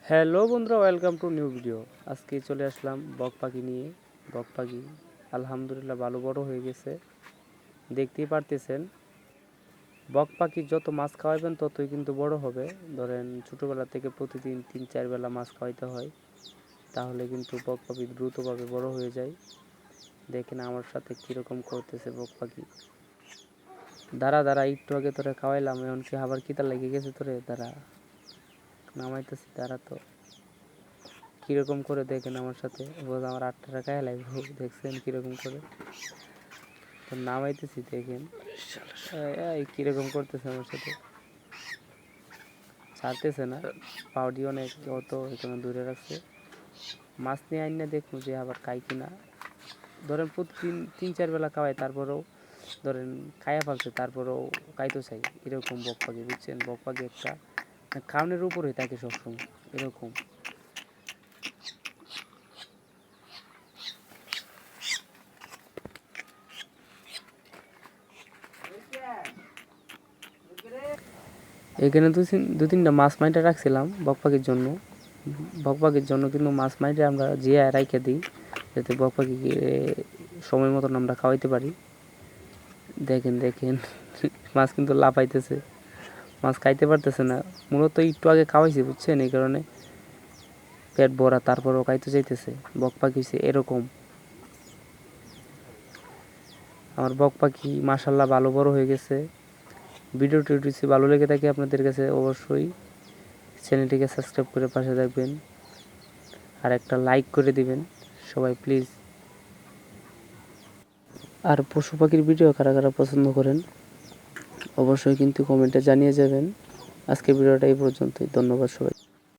Hello বন্ধুরা, welcome to new video. আজকে চলে আসলাম বক পাখি নিয়ে। বক পাখি আলহামদুলিল্লাহ ভালো বড় হয়ে গেছে, দেখতেই পারতেছেন। বক পাখি যত মাছ খাওয়াবেন ততই কিন্তু বড় হবে। ধরেন ছোটোবেলা থেকে প্রতিদিন 3-4 বেলা মাছ খাওয়াইতে হয়, তাহলে কিন্তু বক পাখি দ্রুতভাবে বড় হয়ে যায়। দেখেন আমার সাথে কীরকম করতেছে বক পাখি। দাঁড়া দাঁড়া, একটু আগে তোরে খাওয়াইলাম, এমনকি আবার খিদা লেগে গেছে তোরে। দাঁড়া, নামাইতেছি, দাঁড়া তো। কীরকম করে দেখেন আমার সাথে, বোধ আমার 8 টাকা লাগবে। দেখছেন কীরকম করে তো নামাইতেছি, দেখেন কীরকম করতেছে আমার সাথে। ছাড়তেছে না, পাউডি অনেক অত এখানে দূরে রাখছে। মাছ নিয়ে আইন না, দেখুন যে আবার খাই কিনা। ধরেন প্রতিদিন 3-4 বেলা খাওয়াই, তারপরেও ধরেন খাইয়া ফেলছে, তারপরেও খাইতে চাই। এরকম বক পাখি, বুঝছেন? বক পাখি একটা খাওয়ানোর উপরে থাকে সবসময় এরকম। এখানে দু তিনটা মাছ মাইটা রাখছিলাম বক পাখির জন্য। বক পাখির জন্য কিন্তু মাছ মাইটে আমরা জিয়া রাইখে দিই, যাতে বক পাখিকে সময় মতন আমরা খাওয়াইতে পারি। দেখেন দেখেন মাছ কিন্তু লাফাইতেছে, মাছ খাইতে পারতেছে না। মূলত একটু আগে খাওয়াইছি, বুঝছেন? এই কারণে পেট ভরা, তারপরও খাইতে চাইতেছে। বক পাখি হচ্ছে এরকম। আমার বক পাখি মাশাল্লাহ ভালো বড় হয়ে গেছে। ভিডিওটি ভালো লেগে থাকে আপনাদের কাছে, অবশ্যই চ্যানেলটিকে সাবস্ক্রাইব করে পাশে থাকবেন, আর একটা লাইক করে দিবেন সবাই প্লিজ। আর পশু পাখির ভিডিও কারা কারা পছন্দ করেন অবশ্যই কিন্তু কমেন্টে জানিয়ে যাবেন। আজকের ভিডিওটা এই পর্যন্তই। ধন্যবাদ সবাই।